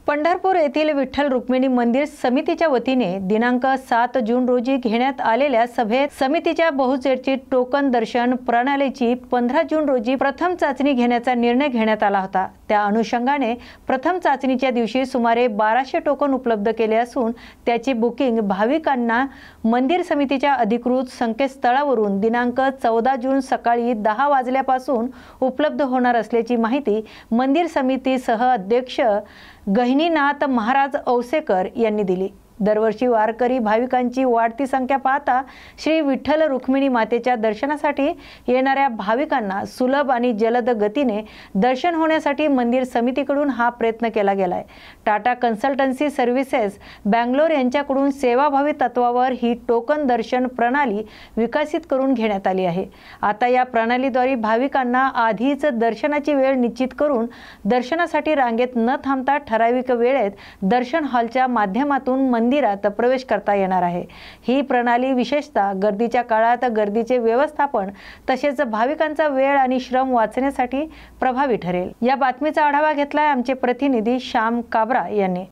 पंढरपूर येथील विठ्ठल रुक्मिणी मंदिर समितीच्या वतीने दिनांक 7 जून रोजी घेण्यात आलेल्या सभेत समितीच्या बहुचर्चित टोकन दर्शन प्रणालीची 15 जून रोजी प्रथम चाचणी घेण्याचा निर्णय घेण्यात आला होता। त्या अनुषंगाने प्रथम चाचणीच्या दिवशी सुमारे 1200 टोकन उपलब्ध केले असून त्याची बुकिंग भाविकांना मंदिर समितीच्या अधिकृत संकेतस्थळावरून दिनांक 14 जून सकाळी 10 वाजल्यापासून उपलब्ध होणार असल्याची माहिती मंदिर समितीसह अध्यक्ष गहिनीनाथ महाराज औसेकर यांनी दिली। दरवर्षी वारकरी भाविकांची वाढती संख्या पाहता श्री विठ्ठल रुक्मिणी मातेच्या दर्शनासाठी येणाऱ्या भाविकांना सुलभ आणि जलद गतीने दर्शन होण्यासाठी मंदिर समितीकडून हा प्रयत्न केला गेलाय। टाटा कन्सल्टन्सी सर्व्हिसेस बंगलोर यांच्याकडून सेवाभावी तत्वावर ही टोकन दर्शन प्रणाली विकसित करून घेण्यात आली आहे। आता या प्रणालीद्वारे भाविकांना आधीच दर्शनाची वेळ निश्चित करून दर्शनासाठी रांगेत न थांबता ठराविक वेळेत दर्शन हॉलच्या माध्यमातून मंदिरात प्रवेश करता येणार आहे। ही प्रणाली विशेषतः गर्दीच्या काळात गर्दीचे व्यवस्थापन तसेच भाविकांचा वेळ आणि श्रम वाचण्यासाठी प्रभावी ठरेल। या बातमीचा आढावा घेतलाय आमचे प्रतिनिधी श्याम काबरा यांनी।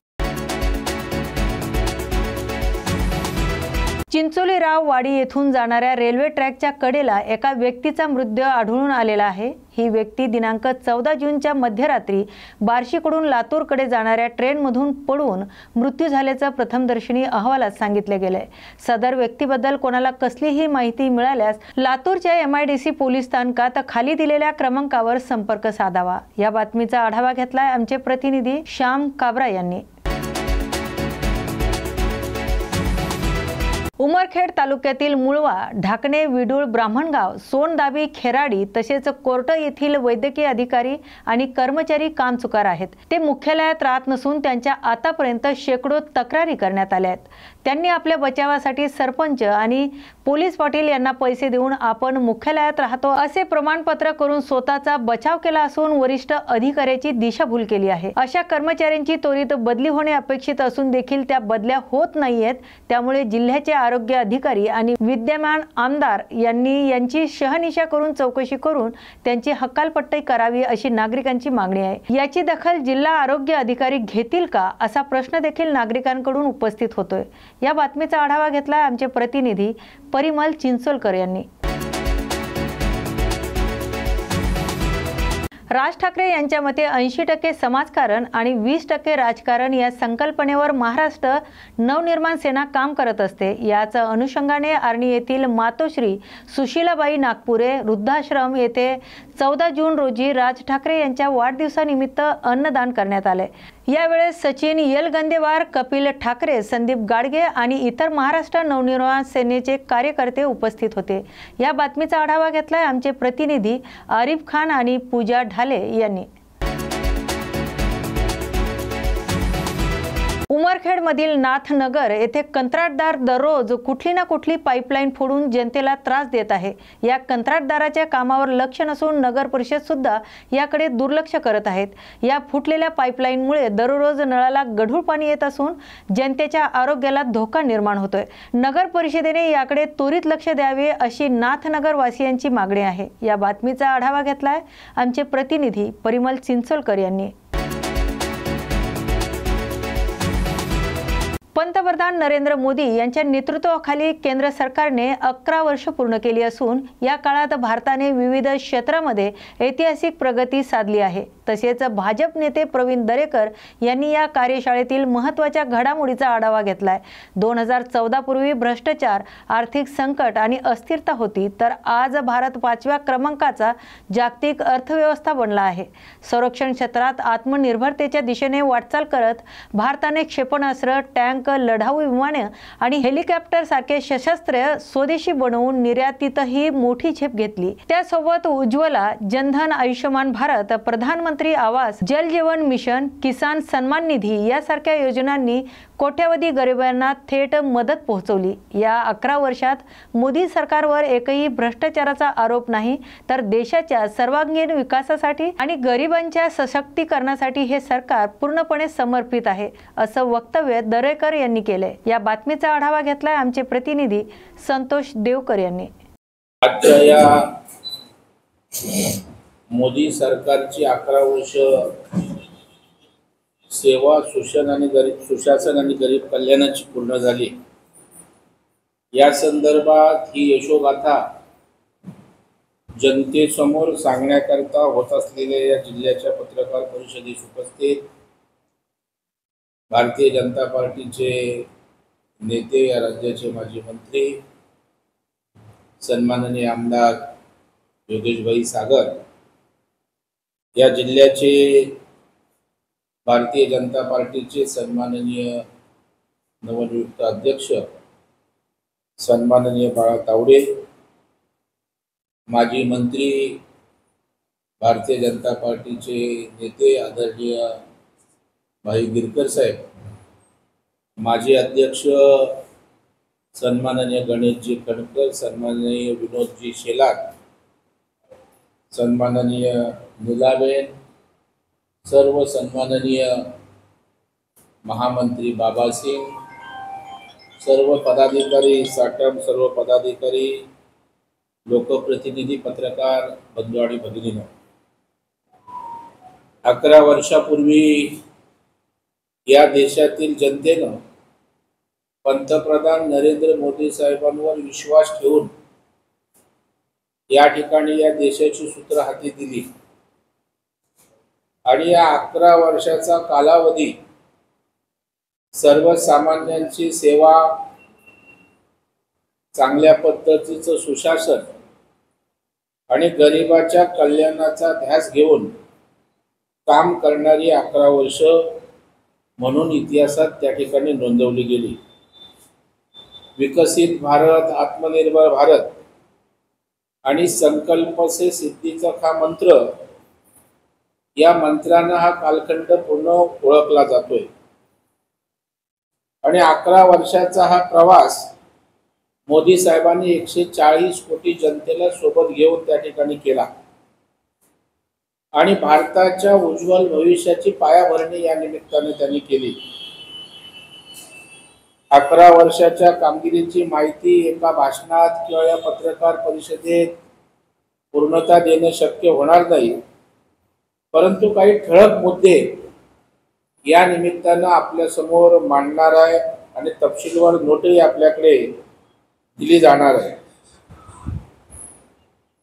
चिंचोलीराव वाडी येथून जाणाऱ्या रेल्वे ट्रॅकच्या कडेला एका व्यक्तीचा मृतदेह आढळून आलेला आहे। ही व्यक्ती दिनांक 14 जूनच्या मध्यरात्री बार्शीकडून लातूरकडे जाणाऱ्या ट्रेनमधून पडून मृत्यू झाल्याचं प्रथमदर्शनी अहवालात सांगितले गेले। सदर व्यक्तीबद्दल कोणाला कसलीही माहिती मिळाल्यास लातूरच्या MIDC पोलीस स्थानकात खाली दिलेल्या क्रमांकावर संपर्क साधावा। या बातमीचा आढावा घेतलाय आमचे प्रतिनिधी श्याम काबरा यांनी। उमरखेड तालुक्यातील मुळवा, ढाकणे, विडूळ, ब्राह्मणगाव, सोनदाबी, खेराडी तसेच कोर्ट येथील वैद्यकीय अधिकारी आणि कर्मचारी कामचुकार आहेत। ते मुख्यालयात राहत नसून त्यांच्या आतापर्यंत शेकडो तक्रारी करण्यात आल्या आहेत। त्यांनी आपल्या बचावासाठी सरपंच आणि पोलीस पाटील यांना पैसे देऊन आपण मुख्यालयात राहतो असे प्रमाणपत्र करून स्वतःचा बचाव केला असून वरिष्ठ अधिकाऱ्याची दिशाभूल केली आहे। अशा कर्मचाऱ्यांची त्वरित बदली होणे अपेक्षित असून देखील त्या बदल्या होत नाहीयेत। त्यामुळे जिल्ह्याचे आरोग्य अधिकारी आणि विद्यमान आमदार यांनी यांची शहानिशा करून चौकशी करून त्यांची हकालपट्टी करावी अशी नागरिकांची मागणी आहे। याची दखल जिल्हा आरोग्य अधिकारी घेतील का असा प्रश्न देखील नागरिकांकडून उपस्थित होतोय। या बातमीचा आढावा घेतलाय आमचे प्रतिनिधी परिमल चिंचोलकर यांनी। राज ठाकरे यांच्या मते 80% समाजकारण आणि 20% राजकारण या संकल्पनेवर महाराष्ट्र नवनिर्माण सेना काम करत असते। याच अनुषंगाने आर्णी येथील मातोश्री सुशीलाबाई नागपुरे वृद्धाश्रम येथे 14 जून रोजी राज ठाकरे यांच्या वाढदिवसानिमित्त अन्नदान करण्यात आले। यावेळेस सचिन येलगंदेवार, कपिल ठाकरे, संदीप गाडगे आणि इतर महाराष्ट्र नवनिर्माण सेनेचे कार्यकर्ते उपस्थित होते। या बातमीचा आढावा घेतलाय आमचे प्रतिनिधी आरिफ खान आणि पूजा ढाले यांनी। उमरखेड मधील नाथनगर येथे कंत्राटदार दररोज कुठली ना कुठली पाईपलाईन फोडून जनतेला त्रास देत आहे। या कंत्राटदाराच्या कामावर लक्ष नसून नगर परिषद सुद्धा याकडे दुर्लक्ष करत आहेत। या फुटलेल्या पाईपलाईनमुळे दररोज नळाला गढूळ पाणी येत असून जनतेच्या आरोग्याला धोका निर्माण होतोय। नगर परिषदेने याकडे त्वरित लक्ष द्यावे अशी नाथनगर वासियांची मागणी आहे। या बातमीचा आढावा घेतलाय आमचे प्रतिनिधी परिमल चिंचोलकर यांनी। पंतप्रधान नरेंद्र मोदी यांच्या नेतृत्वाखाली केंद्र सरकारने 11 वर्ष पूर्ण केली असून या काळात भारताने विविध क्षेत्रामध्ये ऐतिहासिक प्रगती साधली आहे। तसेच भाजप नेते प्रवीण दरेकर यांनी या कार्यशाळेतील महत्त्वाच्या घडामोडीचा आढावा घेतलाय। 2014 पूर्वी भ्रष्टाचार, आर्थिक संकट आणि अस्थिरता होती, तर आज भारत 5व्या क्रमांकाचा जागतिक अर्थव्यवस्था बनला आहे। संरक्षण क्षेत्रात आत्मनिर्भरतेच्या दिशेने वाटचाल करत भारताने क्षेपणास्त्र, टँक, लढाऊ विमाने आणि हेलिकॉप्टर सारखे शस्त्रास्त्रे स्वदेशी बनवून निर्यातीतही मोठी झेप घेतली। त्यासोबत उज्ज्वला, जनधन, आयुष्यमान भारत, प्रधानमंत्री आवास, जल जीवन मिशन, किसान सन्मान निधी यासारख्या योजनांनी कोट्यावधी गरिबांना थेट मदत पोहोचवली। या 11 वर्षात मोदी सरकारवर एकही भ्रष्टाचाराचा आरोप नाही, तर देशाच्या सर्वांगीण विकासासाठी आणि गरिबांच्या सशक्तीकरणासाठी हे सरकार पूर्णपणे समर्पित आहे असं वक्तव्य दरेकर यांनी केले। या बातमीचा आढावा घेतलाय आमचे प्रतिनिधी संतोष देवकर यांनी। मोदी सरकारची 11 वर्ष सेवा सुशासन आणि गरीब कल्याणाची पूर्ण झाली। या संदर्भात ही यशोगाथा जनतेसमोर सांगण्याकरता होत असलेल्या या जिल्ह्याच्या पत्रकार परिषदेस उपस्थित भारतीय जनता पार्टीचे नेते, या राज्याचे माजी मंत्री सन्माननीय आमदार योगेशभाई सागर, या जिल्ह्याचे भारतीय जनता पार्टीचे सन्माननीय नवनियुक्त अध्यक्ष सन्माननीय बाळा तावडे, माजी मंत्री भारतीय जनता पार्टीचे नेते आदरणीय भाई गिरकर साहेब, माजी अध्यक्ष सन्माननीय गणेशजी खडकर, सन्माननीय विनोदजी शेलार, सन्माननीय नीलाबेन, सर्व सन्माननीय महामंत्री बाबा सिंग, सर्व पदाधिकारी साटम, सर्व पदाधिकारी, लोकप्रतिनिधी, पत्रकार बंधू आणि भगिनींनो, 11 वर्षापूर्वी या देशातील जनतेनं पंतप्रधान नरेंद्र मोदी साहेबांवर विश्वास ठेवून या ठिकाणी या देशाची सूत्र हाती दिली आणि या 11 वर्षाचा कालावधी सर्वसामान्यांची सेवा, चांगल्या पद्धतीचं सुशासन आणि गरिबाच्या कल्याणाचा ध्यास घेऊन काम करणारी 11 वर्ष म्हणून इतिहासात त्या ठिकाणी नोंदवली गेली। विकसित भारत, आत्मनिर्भर भारत आणि संकल्प से सिद्धीचा हा मंत्र, या मंत्रानं हा कालखंड पूर्ण ओळखला जातोय आणि 11 वर्षाचा हा प्रवास मोदी साहेबांनी 140 कोटी जनतेला सोबत घेऊन त्या ठिकाणी केला आणि भारताच्या उज्ज्वल भविष्याची पायाभरणी या निमित्ताने त्यांनी केली। 11 वर्षाच्या कामगिरीची माहिती एका भाषणात किंवा या पत्रकार परिषदेत पूर्णता देणे शक्य होणार नाही, परंतु काही ठळक मुद्दे या निमित्तानं आपल्या समोर मांडणार आहे आणि तपशीलवार नोटही आपल्याकडे दिली जाणार आहे।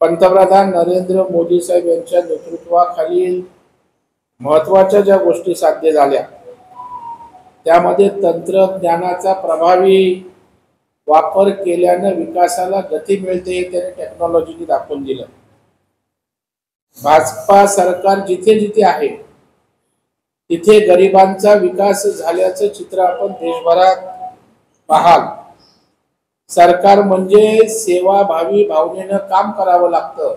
पंतप्रधान नरेंद्र मोदी साहेब यांच्या नेतृत्वाखालील महत्त्वाच्या ज्या गोष्टी साध्य झाल्या त्यामध्ये तंत्रज्ञानाचा प्रभावी वापर केल्याने विकासाला गती मिळते हे त्याने टेक्नॉलॉजीने दाखवून दिलं। भाजपा सरकार जिथे जिथे आहे तिथे गरिबांचा विकास झाल्याचं चित्र आपण देशभरात पाहाल। सरकार म्हणजे सेवाभावी भावनेनं काम करावं लागतं,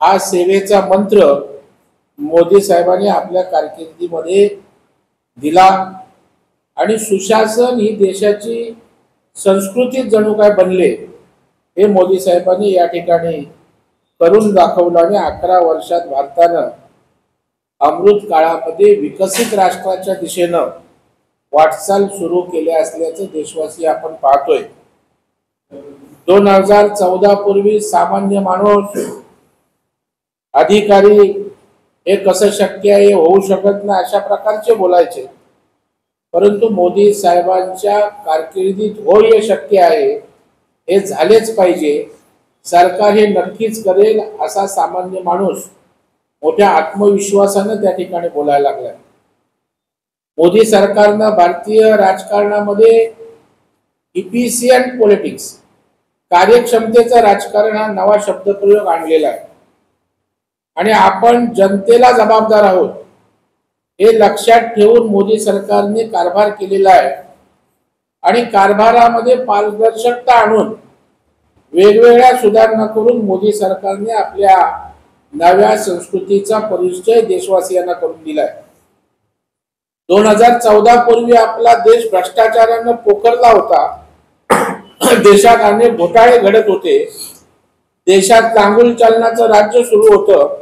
हा सेवेचा मंत्र मोदी साहेबांनी आपल्या कारकिर्दीमध्ये दिला आणि सुशासन ही देशाची संस्कृती जणू काय बनले हे मोदी साहेबांनी या ठिकाणी करून दाखवलं आणि 11 वर्षात भारतानं अमृत काळामध्ये विकसित राष्ट्राच्या दिशेनं वाटचाल सुरू केली असल्याचं देशवासी आपण पाहतोय। 2014 पूर्वी सामान्य माणूस, अधिकारी हे कसं शक्य आहे, होऊ शकत नाही अशा प्रकारचे बोलायचे, परंतु मोदी साहेबांच्या कारकिर्दीत हो हे शक्य आहे, हे झालेच पाहिजे, सरकार हे नक्कीच करेल असा सामान्य माणूस मोठ्या आत्मविश्वासाने त्या ठिकाणी बोलायला लागला। मोदी सरकारनं भारतीय राजकारणामध्ये इफिशियंट पॉलिटिक्स, कार्यक्षमतेचं राजकारण हा नवा शब्दप्रयोग आणलेला आहे आणि आपण जनतेला जबाबदार आहोत हे लक्षात ठेवून मोदी सरकारने कारभार केलेला आहे आणि कारभारामध्ये पारदर्शकता आणून वेगवेगळ्या सुधारणा करून मोदी सरकारने आपल्या नव्या संस्कृतीचा परिचय देशवासियांना करून दिलाय। 2014 पूर्वी आपला देश भ्रष्टाचाराने पोखरला होता, देशात अनेक घोटाळे घडत होते, देशात लांगुल चालनाचं राज्य सुरू होतं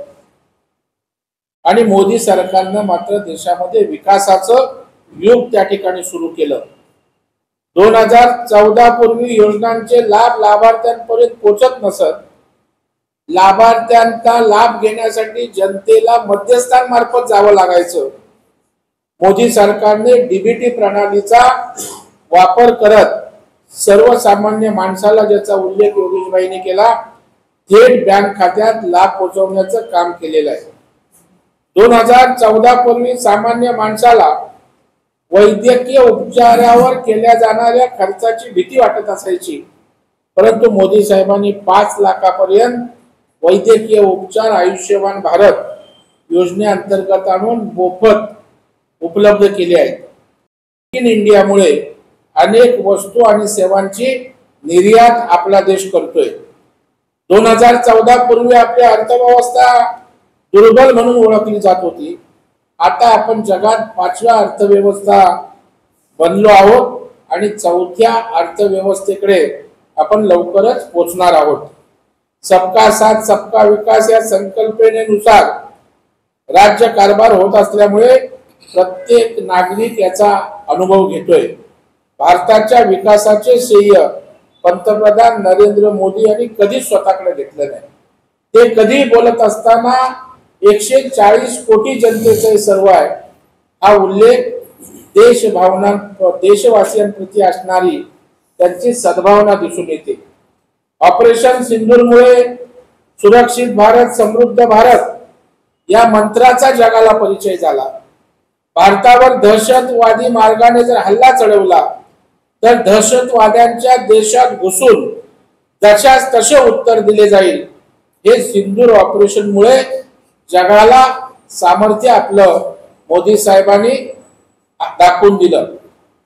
आणि मोदी सरकारनं मात्र देशामध्ये विकासाचं युग त्या ठिकाणी सुरू केलं। 2014 पूर्वी योजनांचे लाभ लाभार्थ्यांपर्यंत पोहोचत नसत, लाभार्थ्यांचा लाभ घेण्यासाठी जनतेला मध्यस्थांमार्फत जावं लागायचं मोदी सरकारने डीबीटी प्रणालीचा वापर करत सर्वसामान्य माणसाला, ज्याचा उल्लेख योगेशभाईने केला, थेट बँक खात्यात लाभ पोहोचवण्याचं काम केलेलं आहे. 2014 पूर्वी सामान्य माणसाला वैद्यकीय उपचारावर केल्या जाणाऱ्या खर्चाची भीती वाटत असायची, परंतु मोदी साहेबांनी 5 लाखापर्यंत वैद्यकीय उपचार आयुष्यमान भारत योजनेअंतर्गत आणून मोफत उपलब्ध केले आहेत. मेक इन इंडियामुळे अनेक वस्तू आणि सेवांची निर्यात आपला देश करतोय. 2014 पूर्वी आपली अर्थव्यवस्था दुर्बल म्हणून ओळखली जात होती. आता आपण जगात 5व्या अर्थव्यवस्था बनलो आहोत आणि 4थ्या अर्थव्यवस्थेकडे आपण लवकरच पोहोचणार आहोत. सबका साथ सबका विकास या संकल्पनेनुसार राज्य कारभार होत असल्यामुळे प्रत्येक नागरिक याचा अनुभव घेतोय. भारताच्या विकासाचे श्रेय पंतप्रधान नरेंद्र मोदी यांनी कधीच स्वतःकडे घेतलं नाही. ते कधी बोलत असताना 140 कोटी जनतेचे सर्व आहे हा उल्लेख देशवासियांप्रती असणारी त्यांची सद्भावना दिसून येते. ऑपरेशन सिंदूरमुळे सुरक्षित भारत समृद्ध भारत या मंत्राचा जगाला परिचय झाला. भारतावर दहशतवादी मार्गाने जर हल्ला चढवला तर दहशतवाद्यांच्या देशात घुसून जशास तसे उत्तर दिले जाईल. हे सिंदूर ऑपरेशन मुळे जगाला सामर्थ्य आपलं मोदी साहेबांनी दाखवून दिलं.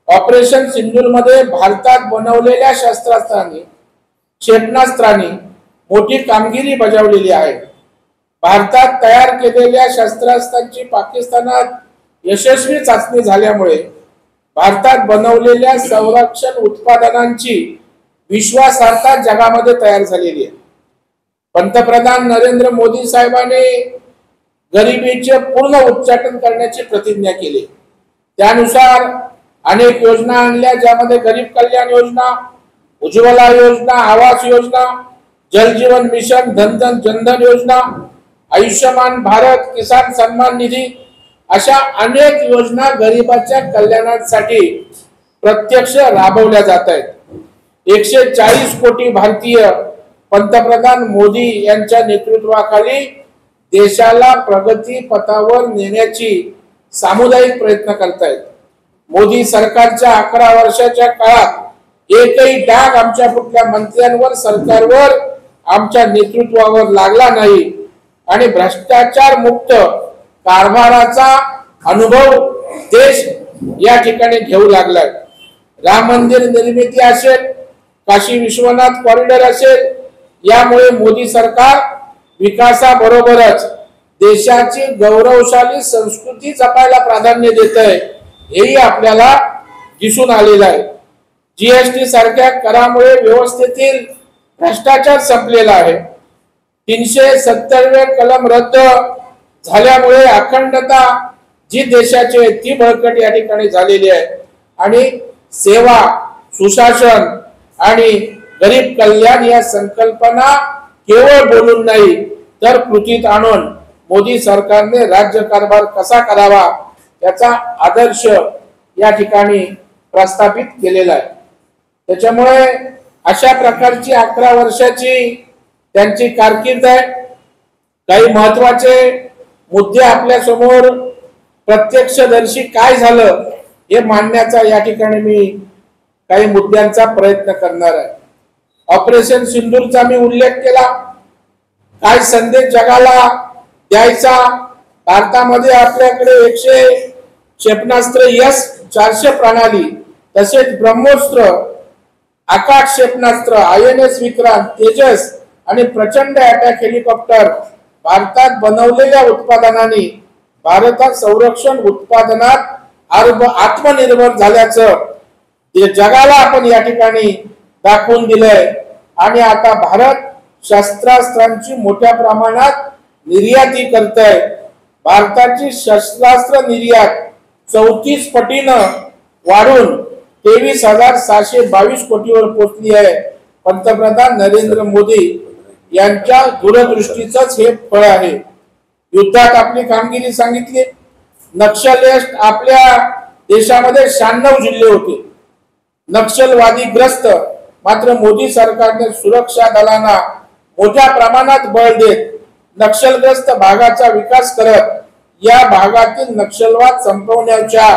ऑपरेशन सिंदूर मध्ये भारतात बनवलेल्या शस्त्रास्त्रांनी, क्षेपणास्त्रांनी मोठी कामगिरी बजावलेली आहे. भारतात तयार केलेल्या शस्त्रास्त्रांची पाकिस्तानात यशस्वी चाचणी झाल्यामुळे भारतात बनवलेल्या संरक्षण उत्पादनांची विश्वासार्हता जगामध्ये तयार झालेली आहे. पंतप्रधान नरेंद्र मोदी साहेबांनी गरिबीचे पूर्ण उच्चाटन करण्याची प्रतिज्ञा केली. त्यानुसार अनेक योजना आणल्या, ज्यामध्ये गरीब कल्याण योजना, उज्ज्वला योजना, आवास योजना, जल जीवन मिशन, जनधन योजना, आयुष्यमान भारत, किसान सन्मान निधी अशा अनेक योजना गरिबाच्या कल्याणासाठी प्रत्यक्ष राबवल्या जात आहेत. 140 कोटी भारतीय पंतप्रधान मोदी यांच्या नेतृत्वाखाली देशाला प्रगती पथावर नेण्याची सामुदायिक प्रयत्न करतायत. मोदी सरकारच्या 11 वर्षाच्या काळात एकही डाग आमच्या कुठल्या मंत्र्यांवर, सरकारवर, आमच्या नेतृत्वावर लागला नाही आणि भ्रष्टाचार मुक्त कारभाराचा अनुभव देश या ठिकाणी घेऊ लागलाय. राम मंदिर निर्मिती असेल, काशी विश्वनाथ कॉरिडॉर असेल, यामुळे मोदी सरकार विकासाबरोबरच देशाची गौरवशाली संस्कृती जपायला प्राधान्य देत आहे, हेही आपल्याला दिसून आलेलं आहे. जीएसटी सारख्या करामुळे व्यवस्थेतील भ्रष्टाचार संपलेला आहे. 370 कलम रद्द झाल्यामुळे अखंडता जी देशाची आहे ती बळकट या ठिकाणी झालेली आहे आणि सेवा, सुशासन आणि गरीब कल्याण या संकल्पना केवळ बोलून नाही तर कृतीत आणून मोदी सरकारने राज्य कारभार कसा करावा याचा आदर्श या ठिकाणी प्रस्थापित केलेला आहे. त्याच्यामुळे अशा प्रकारची 11 वर्षाची त्यांची कारकीर्द आहे. काही महत्त्वाचे मुद्दे आपल्या समोर प्रत्यक्षदर्शी काय झालं हे मांडण्याचा या ठिकाणी मी काही मुद्द्यांचा प्रयत्न करणार आहे. ऑपरेशन सिंदूरचा मी उल्लेख केला. काय संदेश जगाला द्यायचा? भारतामध्ये आपल्याकडे 100 क्षेपणास्त्र S-400 प्रणाली, तसेच ब्रह्मोस्त्र, आकाश क्षेपणास्त्र, INS विक्रांत, तेजस आणि प्रचंड अटॅक हेलिकॉप्टर भारतात बनवलेल्या उत्पादनांनी भारतात संरक्षण उत्पादनात आत्मनिर्भर झाल्याचं जगाला आपण या ठिकाणी दाखवून दिलंय. आणि आता भारत शस्त्रास्त्रांची मोठ्या प्रमाणात निर्याती करतोय. भारताची शस्त्रास्त्र निर्यात 34 पटीनं वाढून 23,722 कोटीवर पोहोचली आहे. पंतप्रधान नरेंद्र मोदी यांच्या दूरदृष्टीचंच हे फळ आहे. युद्धात आपली कामगिरी सांगितली. नक्षलिस्ट आपल्या देशामध्ये 96 जिल्हे होते नक्षलवादी ग्रस्त। मात्र मोदी सरकारने सुरक्षा दलांना मोठ्या प्रमाणात बळ देत नक्षलग्रस्त भागाचा विकास करत या भागातील नक्षलवाद संपवण्याच्या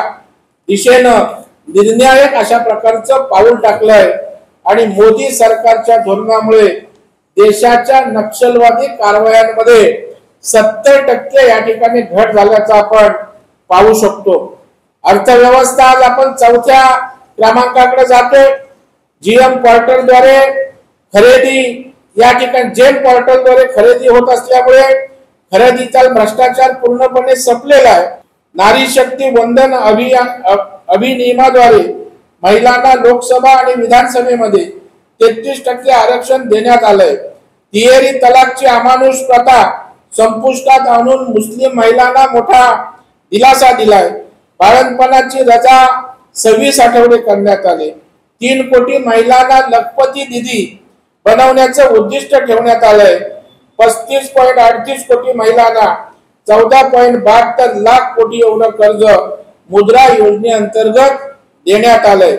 दिशेनं निर्णायक अशा प्रकारचं पाऊल टाकलंय आणि मोदी सरकारच्या धोरणामुळे देशाच्या नक्षलवादी कारवायांमध्ये 70% या ठिकाणी घट झाल्याचं आपण पाहू शकतो। अर्थव्यवस्था आज आपण 4थ्या क्रमांकाकडे जातोय। जीएम पोर्टलद्वारे खरेदी या ठिकाणी जेम पोर्टलद्वारे खरेदी होत असल्यामुळे खरेदीचा भ्रष्टाचार पूर्णपणे संपलेला आहे। नारी शक्ती वंदन अधिनियमाद्वारे महिलांना लोकसभा आणि विधानसभेमध्ये 33% आरक्षण देण्यात आलंय। तिहेरी तलाकची अमानुष प्रथा संपुष्टात आणून मुस्लिम महिलांना मोठा दिलासा दिलाय। बाळंतपणाची रजा 26 आठवडे करण्यात आले। 3 कोटी महिलांना लखपती दिदी बनवण्याचं उद्दिष्ट ठेवण्यात आलंय। 35.38 कोटी महिलांना 14.72 लाख कोटी एवढं कर्ज मुद्रा योजनेअंतर्गत देण्यात आलंय।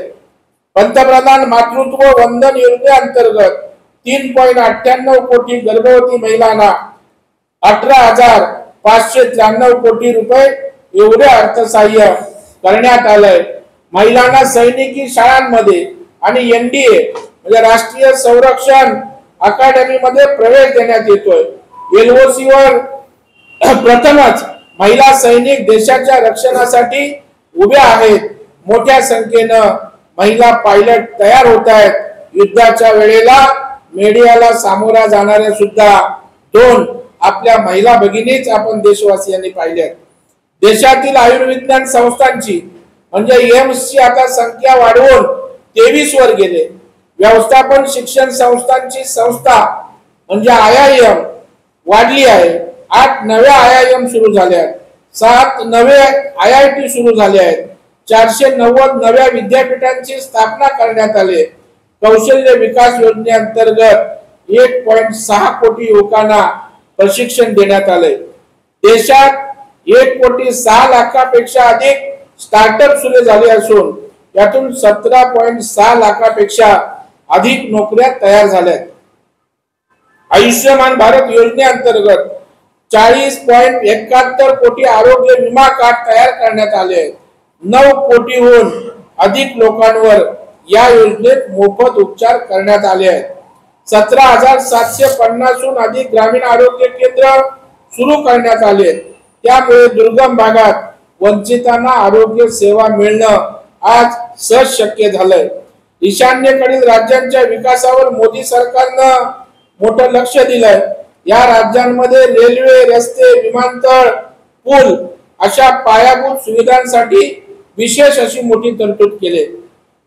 पंतप्रधान मातृत्व वंदन योजनेअंतर्गत 3.98 कोटी गर्भवती महिलांना 18,593 कोटी रुपये एवढे अर्थसहाय्य करण्यात आलंय। महिलांना सैनिकी शाळांमध्ये आणि एनडीए म्हणजे राष्ट्रीय संरक्षण अकादमीमध्ये प्रवेश देण्यात येतोय। एलओसी वर प्रथमच महिला सैनिक देशाच्या रक्षणासाठी उभ्या आहेत। मोठ्या संख्येनं महिला पायलट तयार होत आहेत। युद्धाच्या वेळेला मीडियाला सामोरा जाणाऱ्या सुद्धा 2 आपल्या महिला भगिनीच आपण देशवासियांनी पाहिल्यात। देशातील आयुर्विज्ञान संस्थांची म्हणजे एम्सची आता संख्या वाढवून 23 वर गेले। व्यवस्थापन शिक्षण संस्थांची संस्था म्हणजे IIM वाढली आहे। 8 नव्या IIM सुरू झाल्या आहेत। 7 नवे IIT सुरू झाले आहेत। 490 नव्या विद्यापीठांची स्थापना करण्यात आली। कौशल्य विकास योजनेअंतर्गत 1.6 कोटी युवकांना प्रशिक्षण देण्यात आले। देशात 1.6 लाखापेक्षा अधिक स्टार्टअप सुरू झाले असून यातून 17.6 लाखापेक्षा अधिक नोकऱ्या तयार झाल्या। आयुष्यमान भारत योजनेअंतर्गत 40.71 कोटी आरोग्य विमा कार्ड तयार करण्यात आले आहेत। 9 कोटीहून अधिक लोकांवर या योजनेत मोफत उपचार करण्यात आले आहेत। 17,750 हून अधिक ग्रामीण आरोग्य केंद्र सुरू करण्यात आले आहेत। त्यामुळे दुर्गम भागात वंचितांना आरोग्य सेवा मिळणं आज सहज शक्य झालंय। ईशान्येकडील राज्यांच्या विकासावर मोदी सरकारनं मोठं लक्ष दिलंय। या राज्यांमध्ये रेल्वे, रस्ते, विमानतळ, पूल अशा पायाभूत सुविधांसाठी विशेष अशी मोठी तरतूद केली।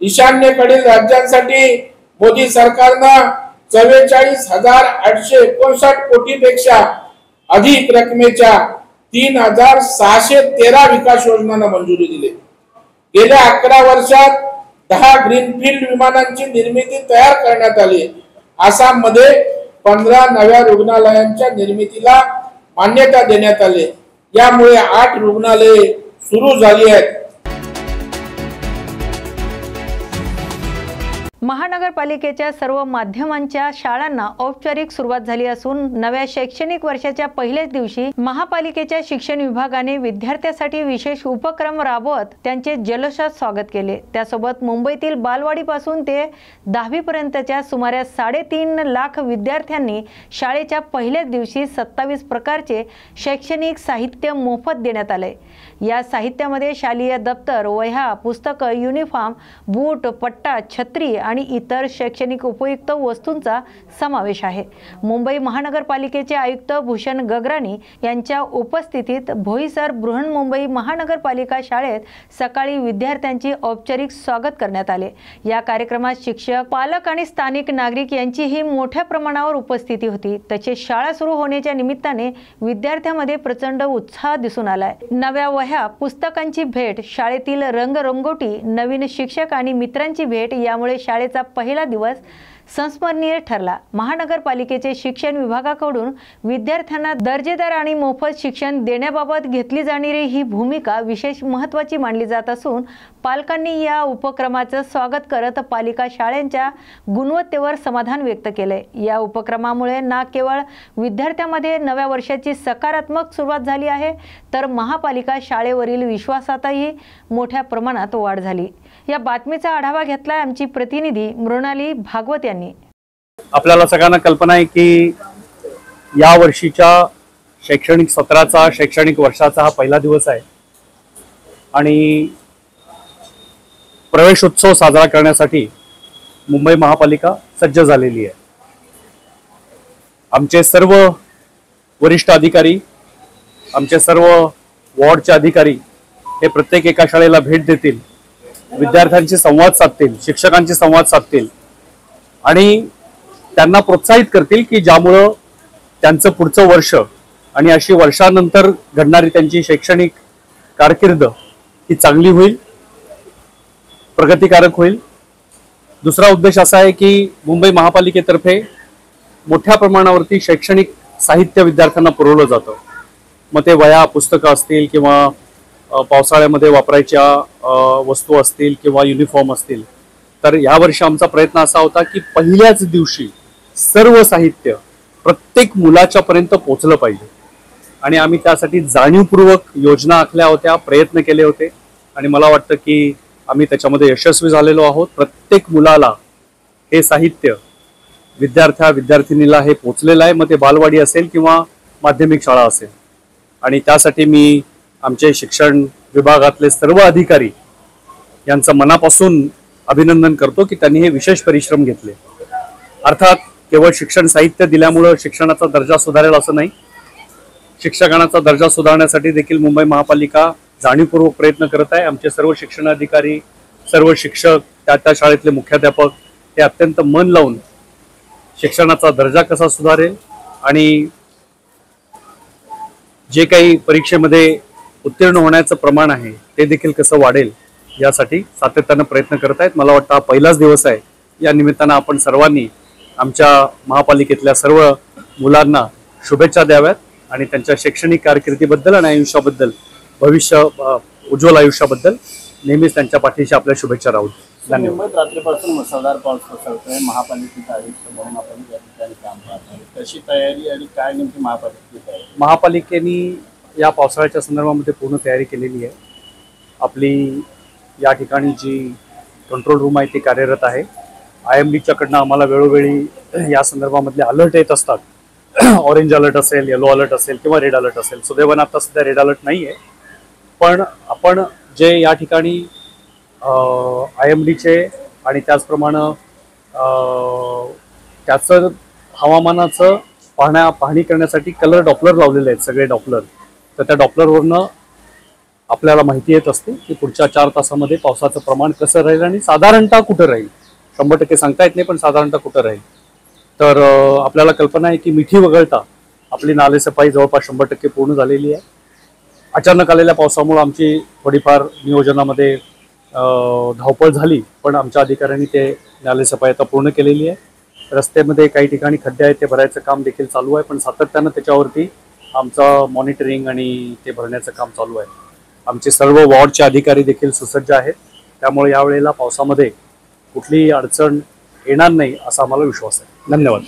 ईशान्येकडील राज्यांसाठी मोदी सरकारनं 44,859 कोटीपेक्षा अधिक रकमेच्या 3,613 विकास योजनांना मंजुरी दिली। गेल्या 11 वर्षात 10 ग्रीनफील्ड विमानांची निर्मिती तयार करण्यात आली। आसाम मध्ये 15 नव्या रुग्णालयांच्या निर्मितीला मान्यता देण्यात आली। यामुळे 8 रुग्णालये सुरू झाली आहेत। महानगरपालिकेच्या सर्व माध्यमांच्या शाळांना औपचारिक सुरुवात झाली असून नव्या शैक्षणिक वर्षाच्या पहिल्याच दिवशी महापालिकेच्या शिक्षण विभागाने विद्यार्थ्यांसाठी विशेष उपक्रम राबवत त्यांचे जल्लोषात स्वागत केले। त्यासोबत मुंबईतील बालवाडीपासून ते 10वी पर्यंतच्या सुमारे 3.5 लाख विद्यार्थ्यांनी शाळेच्या पहिल्याच दिवशी 27 प्रकारचे शैक्षणिक साहित्य मोफत देण्यात आले। या साहित्यामध्ये शालेय दप्तर, वह्या, पुस्तकं, युनिफॉर्म, बूट, पट्टा, छत्री आणि इतर शैक्षणिक उपयुक्त वस्तूंचा समावेश आहे। मुंबई महानगरपालिकेचे आयुक्त भूषण गगराणी यांच्या उपस्थितीत भोईसर बृहन्मुंबई महानगरपालिका शाळेत सकाळी विद्यार्थ्यांचे औपचारिक स्वागत करण्यात आले। या कार्यक्रमात शिक्षक, पालक आणि स्थानिक नागरिक यांचीही मोठ्या प्रमाणावर उपस्थिती होती। तसेच शाळा सुरू होण्याच्या निमित्ताने विद्यार्थ्यांमध्ये प्रचंड उत्साह दिसून आलाय। नव्या वह्या, पुस्तकांची भेट, शाळेतील रंगरंगोटी, नवीन शिक्षक आणि मित्रांची भेट यामुळे शाळेचा पहिला दिवस संस्मरणीय ठरला। महानगरपालिकेचे शिक्षण विभागाकडून विद्यार्थ्यांना दर्जेदार आणि मोफत शिक्षण देण्याबाबत घेतली जाणारी ही भूमिका विशेष महत्त्वाची मानली जात असून पालकांनी या उपक्रमाचे स्वागत करत पालिका शाळांच्या गुणवत्तेवर समाधान व्यक्त केले। या उपक्रमामुळे ना केवळ विद्यार्थ्यांमध्ये नव्या वर्षाची सकारात्मक सुरुवात झाली आहे, तर महापालिका शाळेवरील विश्वासातही मोठ्या प्रमाणात वाढ झाली। या बातमीचा आढावा घेतलाय आमची प्रतिनिधी मृणाली भागवत यांनी। आपल्याला सगळ्यांना कल्पना आहे की या वर्षीच्या शैक्षणिक सत्राचा, शैक्षणिक वर्षाचा हा पहिला दिवस आहे आणि प्रवेशोत्सव साजरा करण्यासाठी मुंबई महापालिका सज्ज झालेली आहे। आमचे सर्व वरिष्ठ अधिकारी, आमचे सर्व वॉर्डचे अधिकारी हे प्रत्येक एका शाळेला भेट देतील, विद्यार्थ्यांशी संवाद साधतील, शिक्षकांशी संवाद साधतील आणि त्यांना प्रोत्साहित करतील की ज्यामुळं त्यांचं पुढचं वर्ष आणि अशी वर्षानंतर घडणारी त्यांची शैक्षणिक कारकीर्द ही चांगली होईल, प्रगतिकारक होईल। दुसरा उद्देश असा आहे की मुंबई महापालिकेतर्फे मोठ्या प्रमाणावरती शैक्षणिक साहित्य विद्यार्थ्यांना पुरवलं जातं। मग ते वह्या, पुस्तकं असतील किंवा पावसाळ्यामध्ये वापरायच्या वस्तू असतील किंवा युनिफॉर्म असतील। तर यावर्षी आमचा प्रयत्न असा होता की पहिल्याच दिवशी सर्व साहित्य प्रत्येक मुलाच्या पर्यंत पोहोचलं पाहिजे आणि आम्ही त्यासाठी जाणीवपूर्वक योजना आखल्या होत्या, प्रयत्न केले होते आणि मला वाटतं की आम्ही त्याच्यामध्ये यशस्वी झालेलो आहोत। प्रत्येक मुलाला हे साहित्य, विद्यार्थिनीला हे पोचलेलं आहे, मग ते बालवाडी असेल किंवा माध्यमिक शाळा असेल। आणि त्यासाठी मी आमचे शिक्षण विभागातले सर्व अधिकारी यांचं मनापासून अभिनंदन करतो की त्यांनी हे विशेष परिश्रम घेतले। अर्थात केवळ शिक्षण साहित्य दिल्यामुळे शिक्षणाचा दर्जा सुधारेल असं नाही, शिक्षकांचा दर्जा सुधारण्यासाठी देखील मुंबई महापालिका जाणीवपूर्वक प्रयत्न करत आहे। आमचे सर्व शिक्षण अधिकारी, सर्व शिक्षक, त्या शाळेतले मुख्याध्यापक हे अत्यंत मन लावून शिक्षणाचा दर्जा कसा सुधारेल आणि जे काही परीक्षेमध्ये उत्तीर्ण होण्याचं प्रमाण आहे ते देखील कसं वाढेल यासाठी सातत्यानं प्रयत्न करत आहेत। मला वाटतं हा पहिलाच दिवस आहे, या निमित्तानं आपण सर्वांनी आमच्या महापालिकेतल्या सर्व मुलांना शुभेच्छा द्याव्यात आणि त्यांच्या शैक्षणिक कारकिर्दीबद्दल आणि आयुष्याबद्दल, भविष्य उज्ज्वल आयुष्याबद्दल नेहमीच त्यांच्या पाठीशी आपल्या शुभेच्छा राहू। धन्यवाद। मुंबईत रात्रीपासून मुसळधार पाऊस कोसळतोय, महापालिकेचे आयुक्त म्हणून आपण या ठिकाणी काम करतोय, कशी तयारी आणि काय नेमकी महापालिकेची तयारी? महापालिकेने या पावसाळ्याच्या संदर्भामध्ये पूर्ण तयारी केलेली आहे। आपली या ठिकाणी जी कंट्रोल रूम आहे ती कार्यरत आहे। IMDच्याकडनं आम्हाला वेळोवेळी या संदर्भामधले अलर्ट येत असतात, ऑरेंज अलर्ट असेल, येलो अलर्ट असेल किंवा रेड अलर्ट असेल। सुदैवाने आता सध्या रेड अलर्ट नाही आहे, पण आपण जे या ठिकाणी IMDचे आणि त्याचप्रमाणे त्याचं हवामानाचं पाहणी करण्यासाठी कलर डॉपलर लावलेले आहेत, सगळे डॉपलर। तर त्या डॉपलरवरनं आपल्याला माहिती येत असते की पुढच्या 4 तासामध्ये पावसाचं प्रमाण कसं राहील आणि साधारणतः कुठं राहील। 100% सांगता येत नाही, पण साधारणतः कुठं राहील। तर आपल्याला कल्पना आहे की मिठी वगळता आपली नालेसफाई जवळपास 100% पूर्ण झालेली आहे। अचानक आलेल्या पावसामुळे आमची थोडीफार नियोजनामध्ये धावपळ झाली, पण आमच्या अधिकाऱ्यांनी ते नालेसफाई आता पूर्ण केलेली आहे। रस्त्यामध्ये काही ठिकाणी खड्डे आहेत, ते भरायचं काम देखील चालू आहे, पण सातत्यानं त्याच्यावरती आमचं मॉनिटरिंग आणि ते भरण्याचं काम चालू आहे। आमचे सर्व वॉर्डचे अधिकारी देखील सुसज्ज आहेत, त्यामुळे यावेळेला पावसामध्ये कुठलीही अडचण येणार नाही असा आम्हाला विश्वास आहे। धन्यवाद।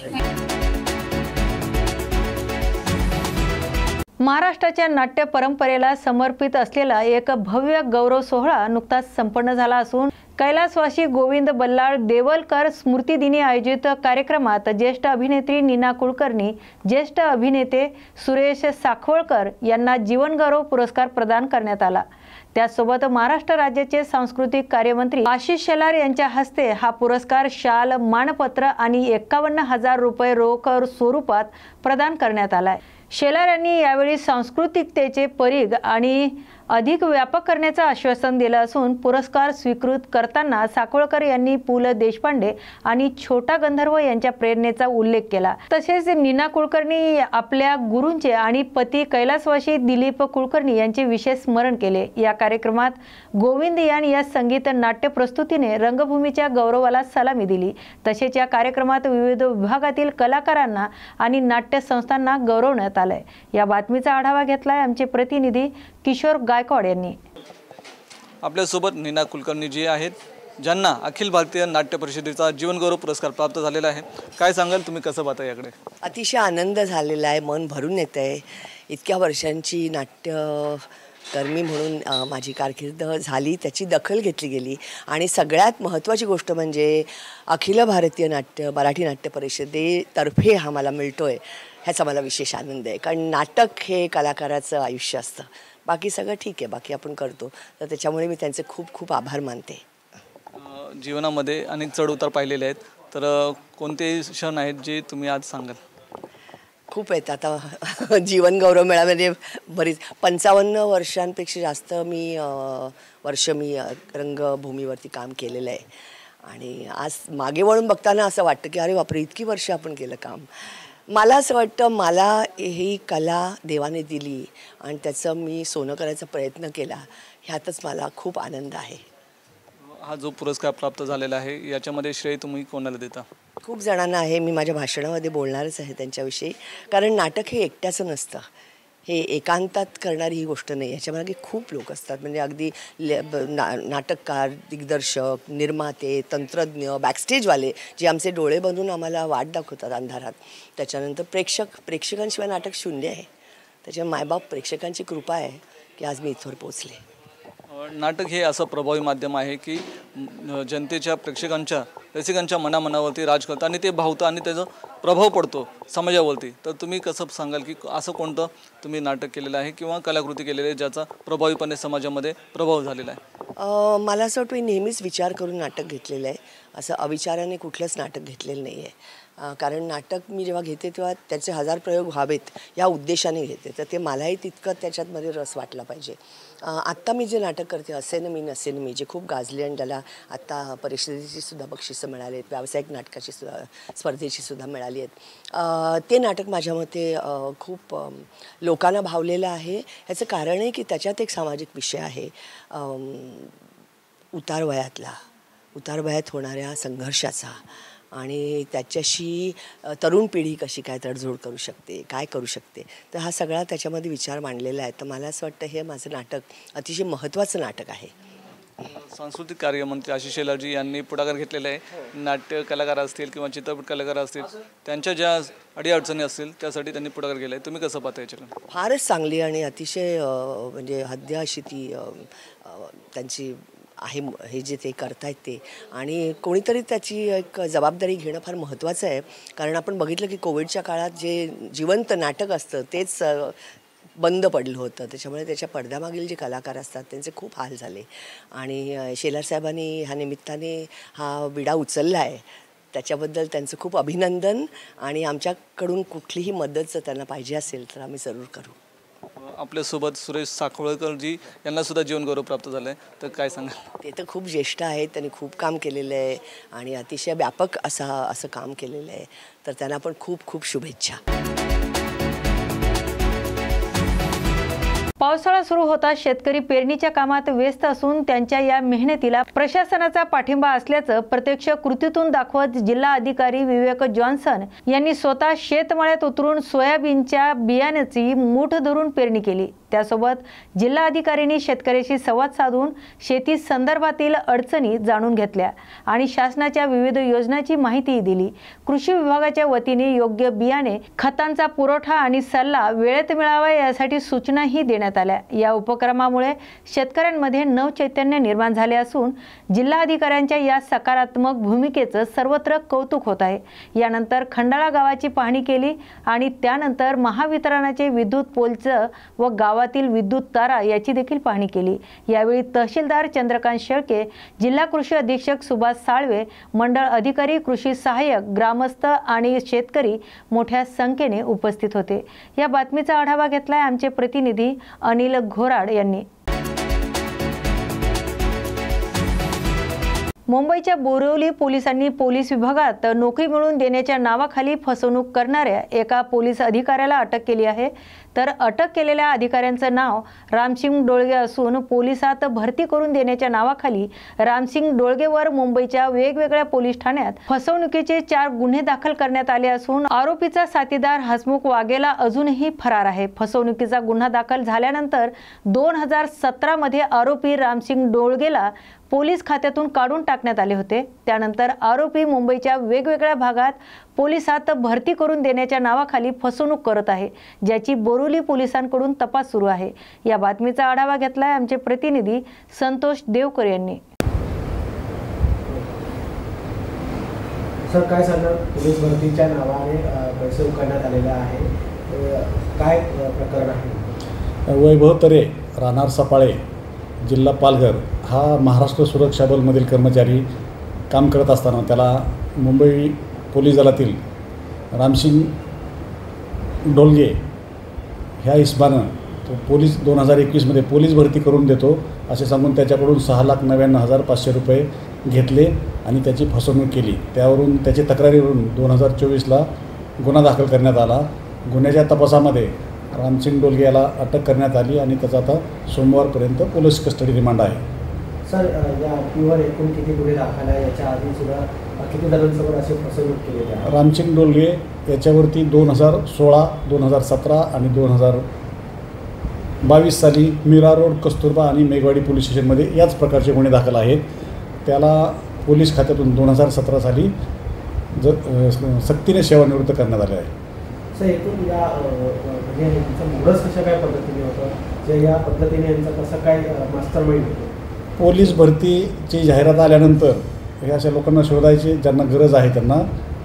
महाराष्ट्राच्या नाट्य परंपरेला समर्पित असलेला एक भव्य गौरव सोहळा नुकताच संपन्न झाला असून कैलासवासी गोविंद बल्लाळ देवलकर स्मृती दिनी आयोजित कार्यक्रमात ज्येष्ठ अभिनेत्री नीना कुलकर्णी, ज्येष्ठ अभिनेते सुरेश साखवळकर यांना जीवनगौरव पुरस्कार प्रदान करण्यात आला। त्यासोबत महाराष्ट्र राज्याचे सांस्कृतिक कार्यमंत्री आशिष शेलार यांच्या हस्ते हा पुरस्कार शाल, मानपत्र आणि 51,000 रुपये रोख स्वरूपात प्रदान करण्यात आला। शेलार यांनी यावेळी सांस्कृतिकतेचे परीघ आणि अधिक व्यापक करण्याचं आश्वासन दिलं असून पुरस्कार स्वीकृत करताना साकोळकर यांनी पु ल देशपांडे आणि छोटा गंधर्व यांच्या प्रेरणेचा उल्लेख केला। तसेच नीना कुलकर्णी आपल्या गुरूंचे आणि पती कैलासवासी दिलीप कुलकर्णी यांचे विशेष स्मरण केले। या कार्यक्रमात गोविंद यान या संगीत नाट्य प्रस्तुतीने रंगभूमीच्या गौरवाला सलामी दिली। तसेच या कार्यक्रमात विविध विभागातील कलाकारांना आणि नाट्य संस्थांना गौरवण्यात आले। या बातमीचा आढावा घेतलाय आमचे प्रतिनिधी किशोर गायकवाड यांनी। आपल्यासोबत नीना कुलकर्णी जी आहेत, ज्यांना अखिल भारतीय नाट्य परिषदेचा जीवनगौरव पुरस्कार प्राप्त झालेला आहे। काय सांगाल तुम्ही, कसं पाहता याकडे? अतिशय आनंद झालेला आहे, मन भरून येत आहे। इतक्या वर्षांची नाट्यकर्मी म्हणून माझी कारकीर्द झाली, त्याची दखल घेतली गेली आणि सगळ्यात महत्त्वाची गोष्ट म्हणजे अखिल भारतीय मराठी नाट्य परिषदेतर्फे हा मला मिळतोय, ह्याचा मला विशेष आनंद आहे। कारण नाटक हे कलाकाराचं आयुष्य असतं, बाकी सगळं ठीक आहे, बाकी आपण करतो, तर त्याच्यामुळे मी त्यांचे खूप खूप आभार मानते। जीवनामध्ये अनेक चढउतार पाहिलेले आहेत, तर कोणते क्षण आहेत जे तुम्ही आज सांगाल? खूप आहेत। आता जीवन गौरव मेळाव्यामध्ये बरीच 55 वर्षांपेक्षा जास्त मी रंगभूमीवरती काम केलेलं आहे आणि आज मागे वळून बघताना असं वाटतं की अरे बापरे, इतकी वर्ष आपण केलं काम। मला असं वाटतं, मला ही कला देवाने दिली आणि त्याचं मी सोनं करायचा प्रयत्न केला, ह्यातच मला खूप आनंद आहे। हा जो पुरस्कार प्राप्त झालेला आहे, याच्यामध्ये श्रेय तुम्ही कोणाला देता? खूप जणांना आहे, मी माझ्या भाषणामध्ये बोलणारच आहे त्यांच्याविषयी। कारण नाटक हे एकट्याचं नसतं, हे एकांतात करणारी ही गोष्ट नाही, याच्यामागे खूप लोक असतात। म्हणजे अगदी नाटककार, दिग्दर्शक, निर्माते, तंत्रज्ञ, बॅकस्टेजवाले जे आमचे डोळे बनवून आम्हाला वाट दाखवतात अंधारात। त्याच्यानंतर प्रेक्षकांशिवाय नाटक शून्य आहे। त्याच्यामुळे मायबाप प्रेक्षकांची कृपा आहे की आज मी इथवर पोचले। नाटक हे असं प्रभावी माध्यम आहे की जनतेच्या, प्रेक्षकांच्या, रसिकांच्या मनामनावरती राज करतं आणि ते भावतं आणि त्याचा प्रभाव पडतो समाजावरती। तर तुम्ही कसं सांगाल की असं कोणतं तुम्ही नाटक केलेलं आहे किंवा कलाकृती केलेली आहे ज्याचा प्रभावीपणे समाजामध्ये प्रभाव झालेला आहे? मला असं वाटतं, मी नेहमीच विचार करून नाटक घेतलेलं आहे, असं अविचाराने कुठलंच नाटक घेतलेलं नाही आहे। कारण नाटक मी जेव्हा घेते तेव्हा त्याचे 1000 प्रयोग व्हावेत या उद्देशाने घेते, तर ते मलाही तितकं त्याच्यामध्ये रस वाटला पाहिजे। आत्ता मी जे नाटक करते, असे ना मी नसे ना मी, जे खूप गाजले आणि त्याला आत्ता परिषदेची सुद्धा बक्षिसं मिळाली आहेत, व्यावसायिक नाटकाची सुद्धा स्पर्धेची सुद्धा मिळाली आहेत, ते नाटक माझ्या मते खूप लोकांना भावलेलं आहे। ह्याचं कारण आहे की त्याच्यात एक सामाजिक विषय आहे, उतार वयात होणाऱ्या संघर्षाचा आणि त्याच्याशी तरुण पिढी कशी काय तडजोड करू शकते, काय करू शकते, तर हा सगळा त्याच्यामध्ये विचार मांडलेला आहे। तर मला असं वाटतं हे माझं नाटक अतिशय महत्त्वाचं नाटक आहे। सांस्कृतिक कार्यमंत्री आशिष शेलारजी यांनी पुढाकार घेतलेला आहे। नाट्य कलाकार असतील किंवा चित्रपट कलाकार असतील, त्यांच्या ज्या अडीअडचणी असतील त्यासाठी त्यांनी पुढाकार केला आहे। तुम्ही कसं पाहता याच्याकडे? फारच चांगली आणि अतिशय म्हणजे हद्द अशी ती त्यांची आहे, हे जे ते करतायत ते, आणि कोणीतरी त्याची एक जबाबदारी घेणं फार महत्त्वाचं आहे। कारण आपण बघितलं की कोविडच्या काळात जे जिवंत नाटक असतं तेच बंद पडलं होतं, त्याच्यामुळे त्याच्या पडद्यामागील जे कलाकार असतात त्यांचे खूप हाल झाले आणि शेलार साहेबांनी ह्या निमित्ताने हा विडा उचलला आहे, त्याच्याबद्दल त्यांचं खूप अभिनंदन। आणि आमच्याकडून कुठलीही मदत जर त्यांना पाहिजे असेल तर आम्ही जरूर करू। आपल्यासोबत सुरेश साखोळकरजी यांना सुद्धा जीवनगौरव प्राप्त झाला आहे, तर काय सांगाल? ते तर खूप ज्येष्ठ आहेत, त्यांनी खूप काम केलेलं आहे आणि अतिशय व्यापक असं काम केलेलं आहे, तर त्यांना पण खूप खूप शुभेच्छा। पावसाळा सुरू होता शेतकरी पेरणीच्या कामात व्यस्त असून त्यांच्या या मेहनतीला प्रशासनाचा पाठिंबा असल्याचं प्रत्यक्ष कृतीतून दाखवत जिल्हा अधिकारी विवेक जॉन्सन यांनी स्वतः शेतमळ्यात उतरून सोयाबीनच्या बियाण्याची मूठ धरून पेरणी केली। त्यासोबत जिल्हा अधिकाऱ्यांनी शेतकऱ्याशी संवाद साधून शेती संदर्भातील अडचणी जाणून घेतल्या आणि शासनाच्या विविध योजनांची माहिती दिली। कृषी विभागाच्या वतीने योग्य बियाणे, खतांचा पुरवठा आणि सल्ला वेळेत मिळावा यासाठी सूचनाही देण्यात आल्या। या उपक्रमामुळे शेतकऱ्यांमध्ये नवचैतन्य निर्माण झाले असून जिल्हा अधिकाऱ्यांच्या या सकारात्मक भूमिकेचं सर्वत्र कौतुक होत आहे। यानंतर खंडाळा गावाची पाहणी केली आणि त्यानंतर महावितरणाचे विद्युत पोलचं व गावातील विद्युत तारा याची देखील पाहणी केली। यावेळी तहसीलदार चंद्रकांत शेळके, जिल्हा कृषी अधीक्षक सुभाष साळवे, मंडळ अधिकारी, कृषी सहाय्यक, ग्रामस्थ आणि शेतकरी मोठ्या संख्येने उपस्थित होते। या बातमीचा आढावा घेतलाय आमचे प्रतिनिधी अनिल घोराड यांनी। मुंबईच्या बोरिवली पोलिसांनी पोलीस विभागात नोकरी मिळवून देण्याच्या नावाखाली फसवणूक करणाऱ्या एका पोलीस अधिकाऱ्याला अटक केली आहे। तर अटक केलेल्या अधिकाऱ्यांचं नाव रामसिंग डोळगे असून पोलिसात भरती करून देण्याच्या नावाखाली रामसिंग डोळगेवर मुंबईच्या वेगवेगळ्या पोलीस ठाण्यात फसवणुकीचे 4 गुन्हे दाखल करण्यात आले असून आरोपीचा साथीदार हसमुख वाघेला अजूनही फरार आहे। फसवणुकीचा गुन्हा दाखल झाल्यानंतर 2017 मध्ये आरोपी रामसिंग डोळगेला पोलीस खात्यातून काढून टाकण्यात आले होते। त्यानंतर आरोपी मुंबईच्या वेगवेगळ्या भागात पोलिसात भरती करून देण्याच्या नावाखाली फसवणूक करत आहे, ज्याची बोरिवली पोलिसांकडून तपास सुरू आहे। या बातमीचा आढावा घेतलाय आमचे प्रतिनिधी संतोष देवकर यांनी। सर, काय सांगणार पोलीस भरतीच्या नावाने पैसे उकळण्यात आलेले आहे, काय प्रकरण आहे? वैभव तरे, राहणार सपाळे, जिल्हा पालघर हा महाराष्ट्र सुरक्षा बलमधील कर्मचारी काम करत असताना त्याला मुंबई पोलीस दलातील रामसिंग डोळगे ह्या इसमानं तो पोलीस 2021मध्ये पोलीस भरती करून देतो असे सांगून त्याच्याकडून 6,99,500 रुपये घेतले आणि त्याची फसवणूक केली। त्यावरून त्याची तक्रारीवरून 2024ला गुन्हा दाखल करण्यात आला। गुन्ह्याच्या तपासामध्ये रामसिंग डोळगे याला अटक करण्यात आली आणि त्याचा आता सोमवारपर्यंत पोलीस कस्टडी रिमांड आहे। सर, या आरोपीवर एकूण किती गुन्हे दाखल आहे? याच्या आधी सुद्धा किती जणांसोबत असे फसवणूक केलेली आहे? रामसिंग डोळगे याच्यावरती 2016, 2017 आणि 2022 साली मीरा रोड, कस्तुरबा आणि मेघवाडी पोलीस स्टेशनमध्ये याच प्रकारचे गुन्हे दाखल आहेत। त्याला पोलीस खात्यातून 2017 साली सक्तीने सेवानिवृत्त करण्यात आले आहे। सर, एकूण या म्हणजे यांचं मोडस कशा काय पद्धतीने होतं, जे या पद्धतीने यांचं कसं काय मास्टर माइंड होतं? पोलीस भरतीची जाहिरात आल्यानंतर हे अशा लोकांना शोधायचे ज्यांना गरज आहे त्यांना,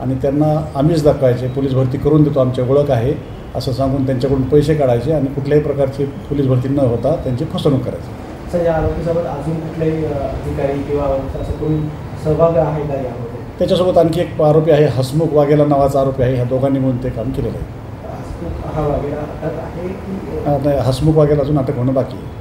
आणि त्यांना आम्हीच दाखवायचे पोलीस भरती करून देतो, आमची ओळख आहे असं सांगून त्यांच्याकडून पैसे काढायचे आणि कुठल्याही प्रकारची पोलीस भरती न होता त्यांची फसवणूक करायची। सर, या आरोपीसोबत अजून कुठलेही अधिकारी किंवा असं कोणी सहभाग आहे का यामध्ये? त्याच्यासोबत आणखी एक आरोपी आहे, हसमुख वाघेला नावाचा आरोपी आहे। ह्या दोघांनी मिळून ते काम केलेलं आहे। हसमुख हा वाघेला अटक आहे की नाही, हसमुख वाघेला अजून अटक होणं बाकी आहे।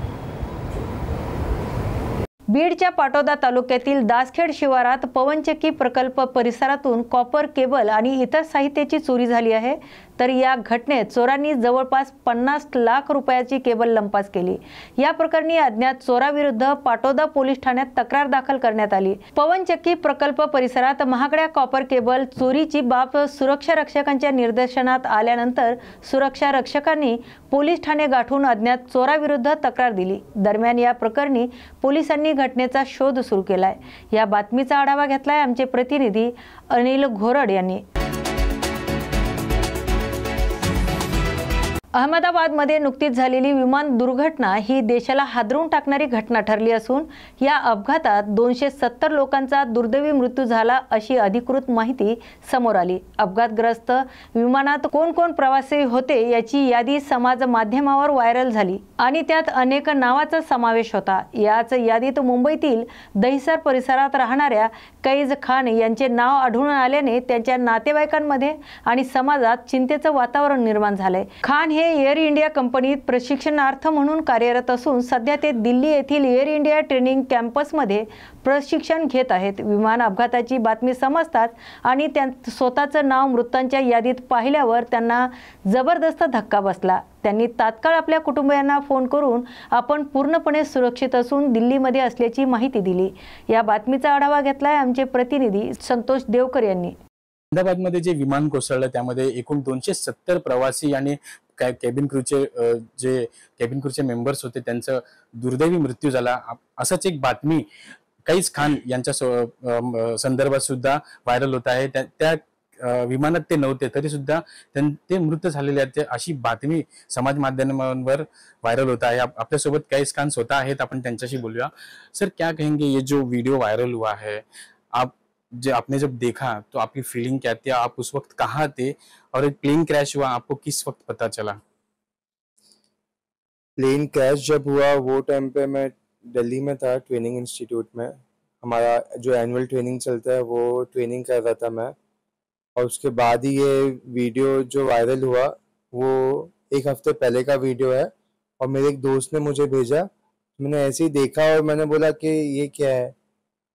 बीडच्या पाटोदा तालुक्यातील दासखेड शिवारात पवनचक्की प्रकल्प परिसरातून कॉपर केबल आणि इतर साहित्याची चोरी झाली आहे। तर या घटनेत चोरांनी जवळपास 50 लाख रुपयाची केबल लंपास केली। या प्रकरणी अज्ञात चोराविरुद्ध पाटोदा पोलीस ठाण्यात तक्रार दाखल करण्यात आली। पवनचक्की प्रकल्प परिसरात महागड्या कॉपर केबल चोरीची बाब सुरक्षा रक्षकांच्या निर्देशनात आल्यानंतर सुरक्षा रक्षकांनी पोलीस ठाणे गाठून अज्ञात चोराविरुद्ध तक्रार दिली। दरम्यान या प्रकरणी पोलिसांनी घटनेचा शोध सुरू केलाय। या बातमीचा आढावा घेतलाय आमचे प्रतिनिधी अनिल घोरड यांनी। अहमदाबादमध्ये नुकतीच झालेली विमान दुर्घटना ही देशाला हादरवून टाकणारी घटना ठरली असून या अपघातात 270 लोकांचा दुर्दैवी मृत्यू झाला अशी अधिकृत माहिती समोर आली। अपघातग्रस्त विमानात कोण कोण प्रवासी होते याची यादी समाज माध्यमावर व्हायरल झाली आणि त्यात अनेक नावांचा समावेश होता। याच यादीत मुंबईतील दहिसर परिसरात राहणाऱ्या कैज खान यांचे नाव आढळून आल्याने त्यांच्या नातेवाईकांमध्ये आणि समाजात चिंतेचं वातावरण निर्माण झालंय। खान हे एअर इंडिया कंपनीत प्रशिक्षणार्थ म्हणून कार्यरत असून सध्या ते दिल्ली येथील एअर इंडिया ट्रेनिंग कॅम्पसमध्ये प्रशिक्षण घेत आहेत। विमान अपघाताची बातमी समजताच आणि स्वतःचं नाव मृतांच्या यादीत पाहिल्यावर त्यांना जबरदस्त धक्का बसला। त्यांनी तात्काळ आपल्या कुटुंबियांना फोन करून आपण पूर्णपणे सुरक्षित असून दिल्लीमध्ये असल्याची माहिती दिली। या बातमीचा आढावा घेतलाय आमचे प्रतिनिधी संतोष देवकर यांनी। अहमदाबादमध्ये जे विमान कोसळलं त्यामध्ये एकूण 270 प्रवासी आणि केबिन क्रूचे मेंबर्स होते, त्यांचा दुर्दैवी मृत्यू झाला। असंच एक बातमी कैज खान यांच्या संदर्भात सुद्धा व्हायरल होत आहे। त्या विमानात ते नव्हते तरी सुद्धा ते मृत झालेले आहेत अशी बातमी समाज माध्यमांवर व्हायरल होता है। आपल्यासोबत कैज खान स्वतः आहेत, आपण त्यांच्याशी बोलूया। सर, क्या कहेंगे ये जो वीडियो वायरल हुआ है, आपने जब देखा तो आपकी फीलिंग क्या थी? आप उस वक्त कहाँ थे और एक प्लेन क्रैश हुआ, आपको किस वक्त पता चला? प्लेन क्रैश जब हुआ वो टाइम पे मैं दिल्ली में था, ट्रेनिंग इंस्टीट्यूट में। हमारा जो एनुअल ट्रेनिंग चलता है वो ट्रेनिंग कर रहा था मैं, और उसके बाद ही ये वीडियो जो वायरल हुआ वो 1 हफ्ते पहले का वीडियो है, और मेरे एक दोस्त ने मुझे भेजा। मैंने ऐसे ही देखा और मैंने बोला कि ये क्या है,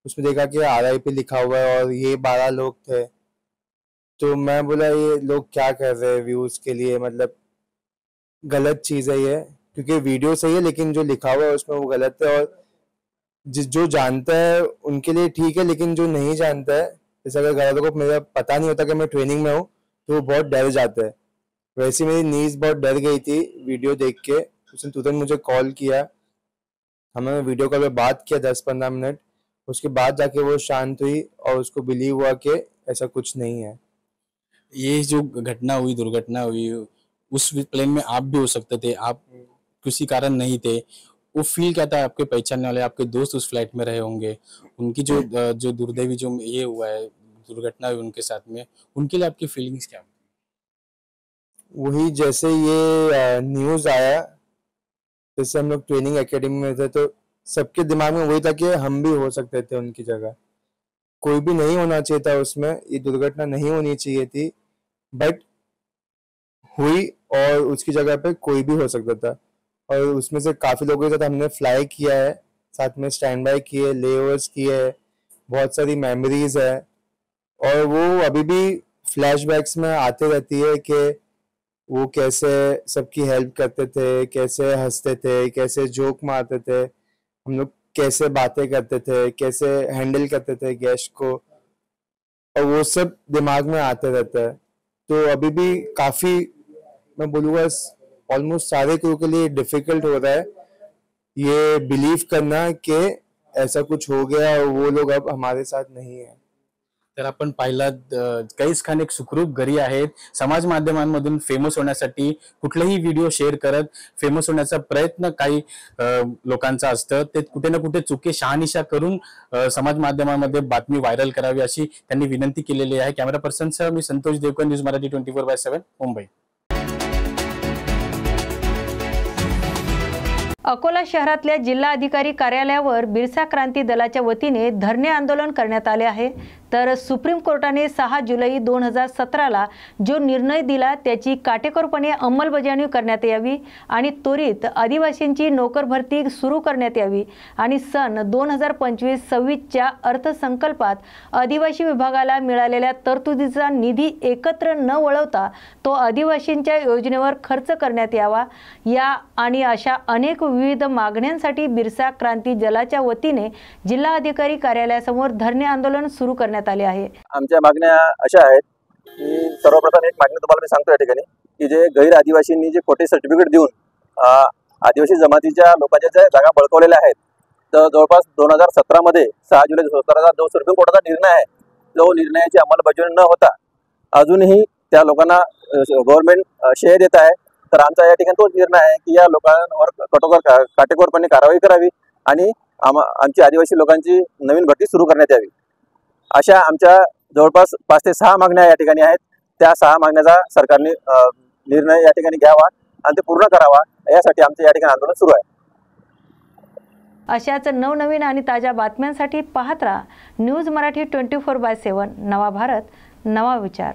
उसमें देखा कि RIP लिखा हुआ है और ये 12 लोग थे। तो मैं बोला ये लोग क्या कर रहे हैं व्यूज के लिए, मतलब गलत चीज़ है ये, क्योंकि वीडियो सही है लेकिन जो लिखा हुआ है उसमें वो गलत है। और जो जानता है उनके लिए ठीक है, लेकिन जो नहीं जानता है, जैसे अगर घर वालों को मेरा पता नहीं होता कि मैं ट्रेनिंग में हूँ तो वो बहुत डर जाता है। वैसे मेरी नीज बहुत डर गई थी वीडियो देख के। उसने तुरंत मुझे कॉल किया, हमने वीडियो कॉल पे बात किया 10-15 मिनट। उसके बाद जाके वो शांत हुई और उसको बिलीव हुआ कि ऐसा कुछ नहीं है। ये जो घटना हुई, दुर्घटना हुई, उस प्लेन में आप भी हो सकते थे, आप किसी कारण नहीं थे। वो फील क्या था? आपके पहचानने वाले, आपके दोस्त उस फ्लाइट में रहे होंगे, उनकी जो दुर्दैवी जो ये हुआ है, दुर्घटना हुई उनके साथ में, उनके लिए आपकी फीलिंग्स क्या? वही जैसे ये न्यूज़ आया, जैसे हम लोग ट्रेनिंग एकेडमी में थे तो सबके दिमाग में वही था कि हम भी हो सकते थे उनकी जगह। कोई भी नहीं होना चाहिए था उसमें, ये दुर्घटना नहीं होनी चाहिए थी, बट हुई और उसकी जगह पे कोई भी हो सकता था। और उसमें से काफ़ी लोगों के साथ हमने फ्लाई किया है, साथ में स्टैंड बाय किए, लेओवर्स किए, बहुत सारी मेमोरीज है। और वो अभी भी फ्लैशबैक्स में आते रहती है कि वो कैसे सबकी हेल्प करते थे, कैसे हंसते थे, कैसे जोक मारते थे, हम लोग कैसे बातें करते थे, कैसे हैंडल करते थे गेस्ट को, और वो सब दिमाग में आते रहता है। तो अभी भी काफ़ी, मैं बोलूँगा ऑलमोस्ट सारे क्रू के लिए डिफ़िकल्ट हो रहा है ये बिलीव करना कि ऐसा कुछ हो गया और वो लोग अब हमारे साथ नहीं है। तर आपण पाहिलात कैस खान एक सुखरूप घरी आहेत, समाज माध्यमांमधून फेमस होण्यासाठी कुठलेही व्हिडिओ शेअर करत फेमस होण्याचा प्रयत्न काही लोकांचा असतं, ते कुठे ना कुठे चुकी शहानिशा करून समाज माध्यमांमध्ये बातमी व्हायरल करावी अशी त्यांनी विनंती केलेली आहे। कॅमेरा पर्सन सह मी संतोष देवकर, न्यूज मराठी 24/7 मुंबई। अकोला शहरातल्या जिल्हा अधिकारी कार्यालयावर बिरसा क्रांती दलाच्या वतीने धरणे आंदोलन करण्यात आले आहे। तर सुप्रीम कोर्टाने 6 जुलै 2017ला जो निर्णय दिला त्याची काटेकोरपणे अंमलबजावणी करण्यात यावी आणि त्वरित आदिवासींची नोकर भरती सुरू करण्यात यावी आणि सन 2025-26च्या अर्थसंकल्पात आदिवासी विभागाला मिळालेल्या तरतुदीचा निधी एकत्र न वळवता तो आदिवासींच्या योजनेवर खर्च करण्यात यावा, या आणि अशा अनेक विविध मागण्यांसाठी बिरसा क्रांती दलाच्या वतीने जिल्हा अधिकारी कार्यालयासमोर धरणे आंदोलन सुरू करण्यात आले आहे। आमच्या मागण्या अशा आहेत की सर्वप्रथम एक मागणी तुम्हाला मी सांगतो या ठिकाणी की जे गैर आदिवासींनी जे खोटे सर्टिफिकेट देऊन आदिवासी जमातीच्या लोकांच्या ज्या जागा बळकावलेल्या आहेत, तर जवळपास 2017 मध्ये 6 जुलै 2017चा जो सुप्रीम कोर्टाचा निर्णय आहे, जो निर्णयाची अंमलबजावणी न होता अजूनही त्या लोकांना गव्हर्नमेंट शेअर देत आहे। तर आमचा या ठिकाणी तोच निर्णय आहे की या लोकांवर काटेकोरपणे कारवाई करावी आणि आमची आदिवासी लोकांची नवीन भरती सुरू करण्यात यावी। अशा आमच्या जवळपास 5 ते 6 मागण्या या ठिकाणी आहेत। त्या 6 मागण्याचा सरकारने निर्णय या ठिकाणी घ्यावा आणि ते पूर्ण करावा, यासाठी आमचे या ठिकाणी आंदोलन सुरू आहे। अशाच नवनवीन आणि ताज्या बातम्यांसाठी पाहत राहा न्यूज मराठी 24/7, नवा भारत नवा विचार।